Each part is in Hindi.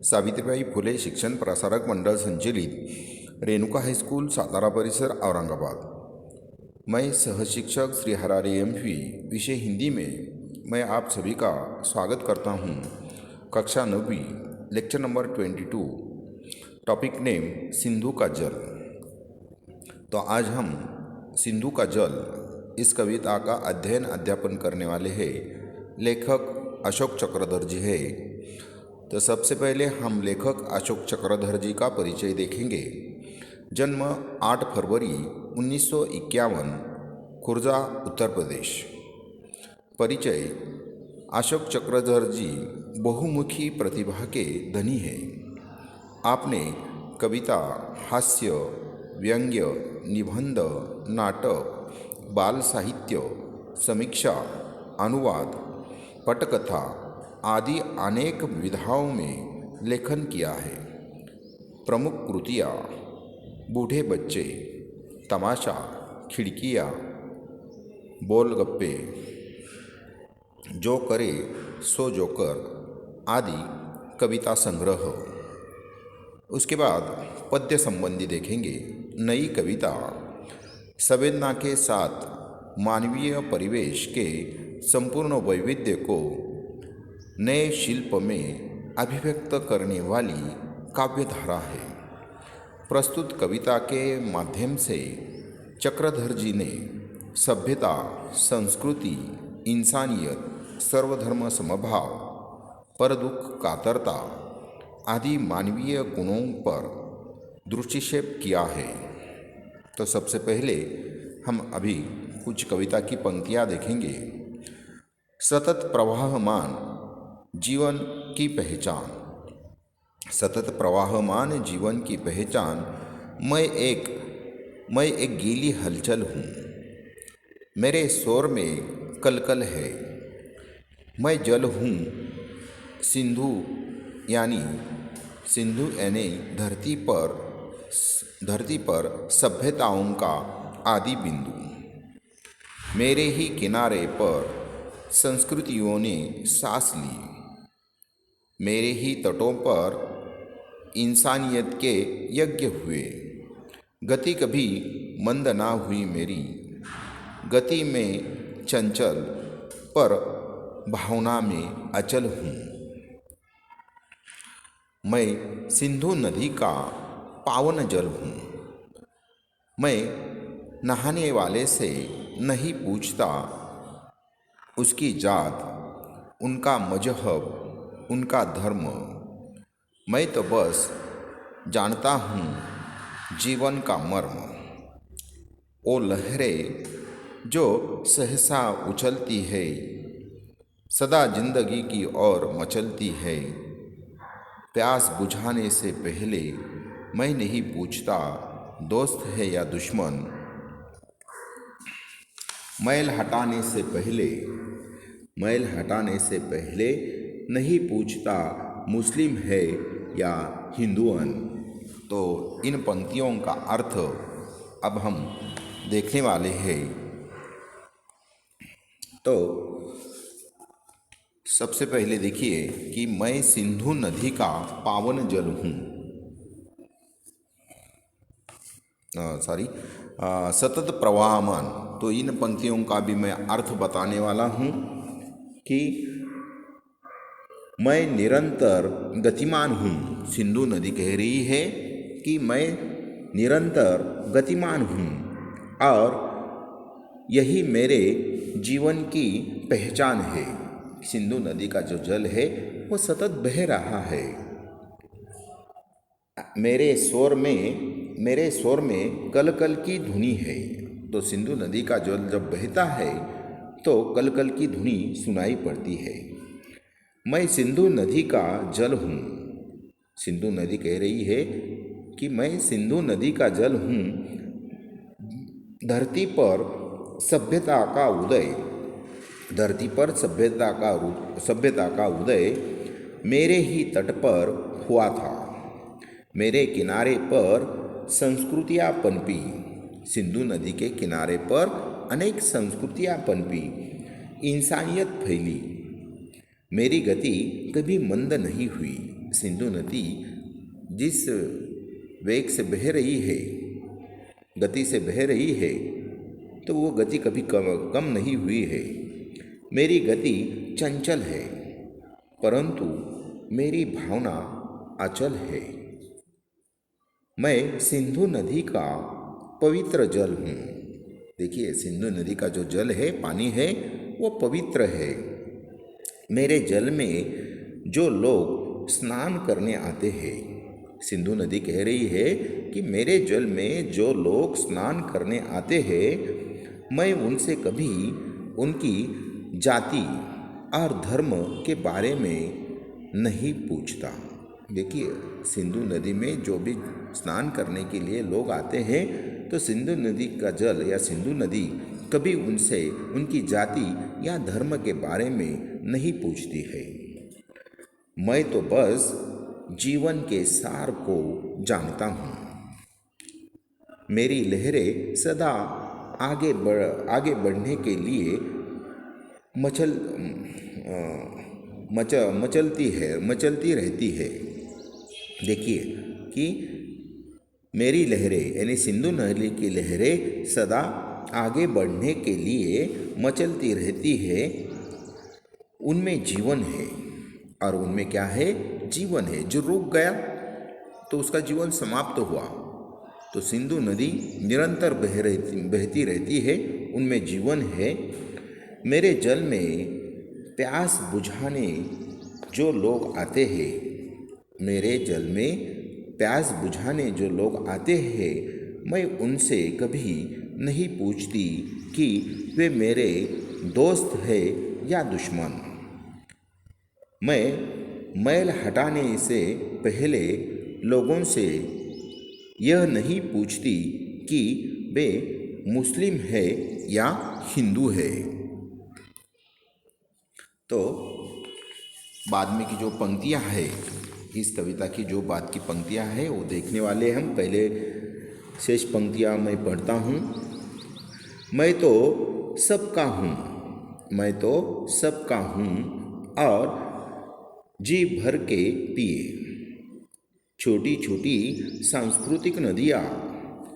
सावित्रीबाई फुले शिक्षण प्रसारक मंडल संचलित रेणुका हाईस्कूल सातारा परिसर औरंगाबाद। मैं सहशिक्षक श्री हरारे एम.पी. विषय हिंदी में मैं आप सभी का स्वागत करता हूं। कक्षा 9वीं lecture number 22, topic name Sindhu का जल। तो आज हम सिंधु का जल इस कविता का अध्ययन अध्यापन करने वाले हैं। लेखक अशोक चक्रधर जी है। तो सबसे पहले हम लेखक अशोक चक्रधर जी का परिचय देखेंगे। जन्म 8 फरवरी 1951, खुर्जा, उत्तर प्रदेश। परिचय: अशोक चक्रधर जी बहुमुखी प्रतिभा के धनी हैं। आपने कविता, हास्य, व्यंग्य, निबंध, नाटक, बाल साहित्य, समीक्षा, अनुवाद, पटकथा आदि अनेक विधाओं में लेखन किया है। प्रमुख कृतियाँ: बूढ़े बच्चे, तमाशा, खिड़कियाँ, बोलगप्पे, जो करे सो जोकर आदि कविता संग्रह। उसके बाद पद्य संबंधी देखेंगे। नई कविता संवेदना के साथ मानवीय परिवेश के संपूर्ण वैविध्य को नए शिल्प में अभिव्यक्त करने वाली काव्यधारा है। प्रस्तुत कविता के माध्यम से चक्रधर जी ने सभ्यता, संस्कृति, इंसानियत, सर्वधर्म समभाव, परदुख कातरता आदि मानवीय गुणों पर दृष्टिक्षेप किया है। तो सबसे पहले हम अभी कुछ कविता की पंक्तियाँ देखेंगे। सतत प्रवाहमान जीवन की पहचान। सतत प्रवाहमान जीवन की पहचान मैं एक गीली हलचल हूँ। मेरे शोर में कलकल है। मैं जल हूँ। सिंधु यानी धरती पर सभ्यताओं का आदि बिंदु। मेरे ही किनारे पर संस्कृतियों ने सांस ली। मेरे ही तटों पर इंसानियत के यज्ञ हुए। गति कभी मंद ना हुई मेरी। गति में चंचल पर भावना में अचल हूँ। मैं सिंधु नदी का पावन जल हूँ। मैं नहाने वाले से नहीं पूछता उसकी जात, उनका मजहब, उनका धर्म। मैं तो बस जानता हूँ जीवन का मर्म। ओ लहरें जो सहसा उछलती है, सदा जिंदगी की ओर मचलती है। प्यास बुझाने से पहले मैं नहीं पूछता दोस्त है या दुश्मन। मैल हटाने से पहले नहीं पूछता मुस्लिम है या हिंदुअन। तो इन पंक्तियों का अर्थ अब हम देखने वाले हैं। तो सबसे पहले देखिए कि मैं सिंधु नदी का पावन जल हूँ। सतत प्रवाहमान, तो इन पंक्तियों का भी मैं अर्थ बताने वाला हूँ कि मैं निरंतर गतिमान हूँ। सिंधु नदी कह रही है कि मैं निरंतर गतिमान हूँ और यही मेरे जीवन की पहचान है। सिंधु नदी का जो जल है वो सतत बह रहा है। मेरे स्वर में कलकल की धुनी है। तो सिंधु नदी का जल जब बहता है तो कलकल की धुनी सुनाई पड़ती है। मैं सिंधु नदी का जल हूँ। सिंधु नदी कह रही है कि मैं सिंधु नदी का जल हूँ। धरती पर सभ्यता का उदय मेरे ही तट पर हुआ था। मेरे किनारे पर संस्कृतियाँ पनपी। सिंधु नदी के किनारे पर अनेक संस्कृतियाँ पनपी, इंसानियत फैली। मेरी गति कभी मंद नहीं हुई। सिंधु नदी जिस वेग से बह रही है, गति से बह रही है, तो वो गति कभी कम नहीं हुई है। मेरी गति चंचल है, परंतु मेरी भावना अचल है। मैं सिंधु नदी का पवित्र जल हूँ। देखिए, सिंधु नदी का जो जल है, पानी है, वो पवित्र है। मेरे जल में जो लोग स्नान करने आते हैं, सिंधु नदी कह रही है कि मेरे जल में जो लोग स्नान करने आते हैं, मैं उनसे कभी उनकी जाति और धर्म के बारे में नहीं पूछता। देखिए, सिंधु नदी में जो भी स्नान करने के लिए लोग आते हैं, तो सिंधु नदी का जल या सिंधु नदी कभी उनसे उनकी जाति या धर्म के बारे में नहीं पूछती है। मैं तो बस जीवन के सार को जानता हूँ। मेरी लहरें सदा आगे बढ़ने के लिए मचलती रहती है। देखिए कि मेरी लहरें यानी सिंधु नदी की लहरें सदा आगे बढ़ने के लिए मचलती रहती है। उनमें जीवन है, और उनमें क्या है? जीवन है। जो रुक गया तो उसका जीवन समाप्त हुआ। तो सिंधु नदी निरंतर बहती रहती है, उनमें जीवन है। मेरे जल में प्यास बुझाने जो लोग आते हैं, मेरे जल में प्यास बुझाने जो लोग आते हैं, मैं उनसे कभी नहीं पूछती कि वे मेरे दोस्त हैं या दुश्मन। मैं मैल हटाने से पहले लोगों से यह नहीं पूछती कि वे मुस्लिम है या हिंदू है। तो बाद में की जो पंक्तियां हैं, इस कविता की जो बाद की पंक्तियां हैं वो देखने वाले हम। पहले शेष पंक्तियां मैं पढ़ता हूँ। मैं तो सबका हूँ, मैं तो सबका हूँ और जी भर के पिए। छोटी छोटी सांस्कृतिक नदियाँ,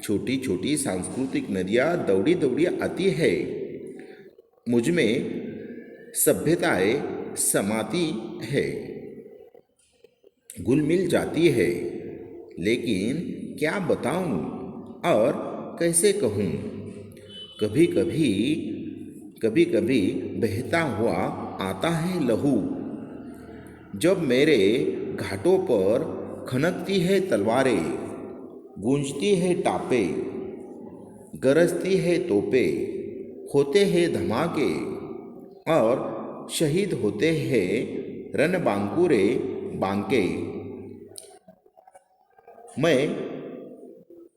छोटी छोटी सांस्कृतिक नदियाँ दौड़ी दौड़ी आती है। मुझ में सभ्यताएं समाती है, घुल मिल जाती है, लेकिन क्या बताऊं और कैसे कहूं। कभी कभी बहता हुआ आता है लहू, जब मेरे घाटों पर खनकती है तलवारें, गूंजती है टापे, गरजती है तोपे, होते हैं धमाके और शहीद होते हैं रणबांकुरे बांके।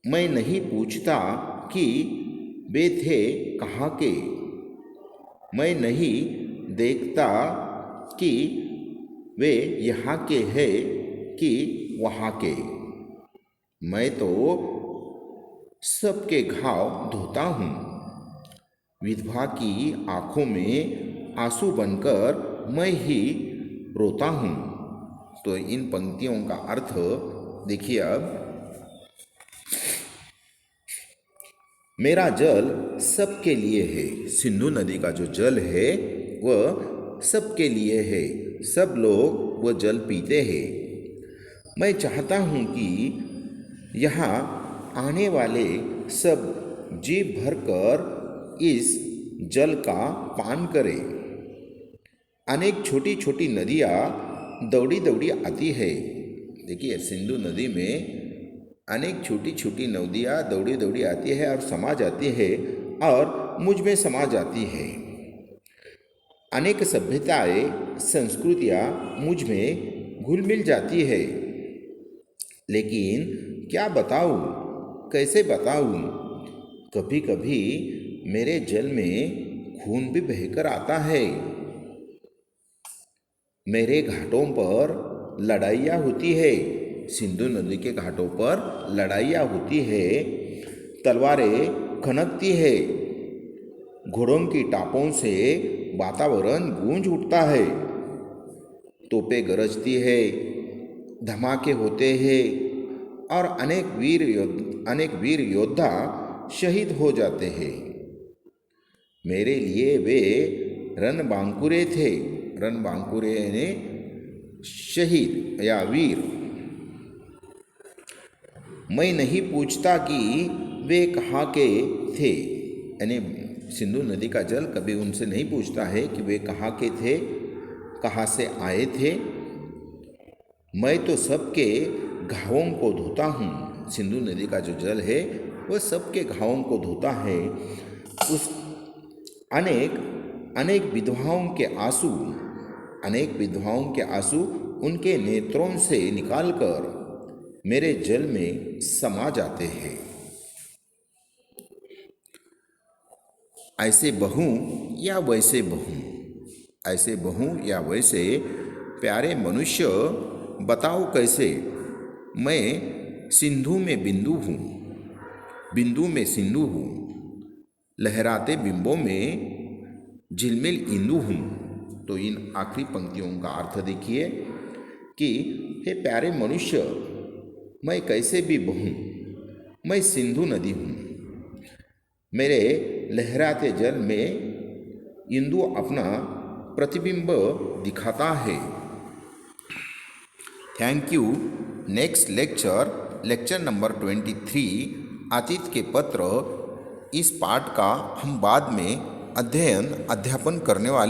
मैं नहीं पूछता कि वे थे कहाँ के, मैं नहीं देखता कि वे यहाँ के हैं कि वहाँ के। मैं तो सबके घाव धोता हूँ, विधवा की आँखों में आंसू बनकर मैं ही रोता हूँ। तो इन पंक्तियों का अर्थ देखिए। अब मेरा जल सबके लिए है। सिंधु नदी का जो जल है वह सबके लिए है, सब लोग वह जल पीते हैं। मैं चाहता हूँ कि यहाँ आने वाले सब जी भरकर इस जल का पान करें। अनेक छोटी छोटी नदियाँ दौड़ी दौड़ी आती है। देखिए, सिंधु नदी में अनेक छोटी छोटी नदियाँ दौड़ी दौड़ी आती है और समा जाती है, और मुझ में समा जाती है। अनेक सभ्यताएं संस्कृतियाँ मुझ में घुल मिल जाती है, लेकिन क्या बताऊँ, कैसे बताऊँ। कभी कभी मेरे जल में खून भी बहकर आता है। मेरे घाटों पर लड़ाइयाँ होती है, सिंधु नदी के घाटों पर लड़ाइयाँ होती है, तलवारें खनकती है, घोड़ों की टापों से वातावरण गूंज उठता है, तोपें गरजती है, धमाके होते हैं और अनेक वीर योद्धा शहीद हो जाते हैं। मेरे लिए वे रणबांकुरे थे। रणबांकुरे ने शहीद या वीर। मैं नहीं पूछता कि वे कहाँ के थे, यानी सिंधु नदी का जल कभी उनसे नहीं पूछता है कि वे कहाँ के थे, कहाँ से आए थे। मैं तो सबके घावों को धोता हूँ। सिंधु नदी का जो जल है वह सबके घावों को धोता है। उस अनेक विधवाओं के आंसू उनके नेत्रों से निकालकर मेरे जल में समा जाते हैं। ऐसे बहूं या वैसे बहूं, ऐसे बहूं या वैसे प्यारे मनुष्य, बताओ कैसे। मैं सिंधु में बिंदु हूँ, बिंदु में सिंधु हूँ, लहराते बिंबों में झिलमिल इंदु हूँ। तो इन आखिरी पंक्तियों का अर्थ देखिए कि हे प्यारे मनुष्य, मैं कैसे भी बहूँ, मैं सिंधु नदी हूँ। मेरे लहराते जल में इंदु अपना प्रतिबिंब दिखाता है। Thank you. Next lecture number 23, अतीत के पत्र। इस पाठ का हम बाद में अध्ययन अध्यापन करने वाले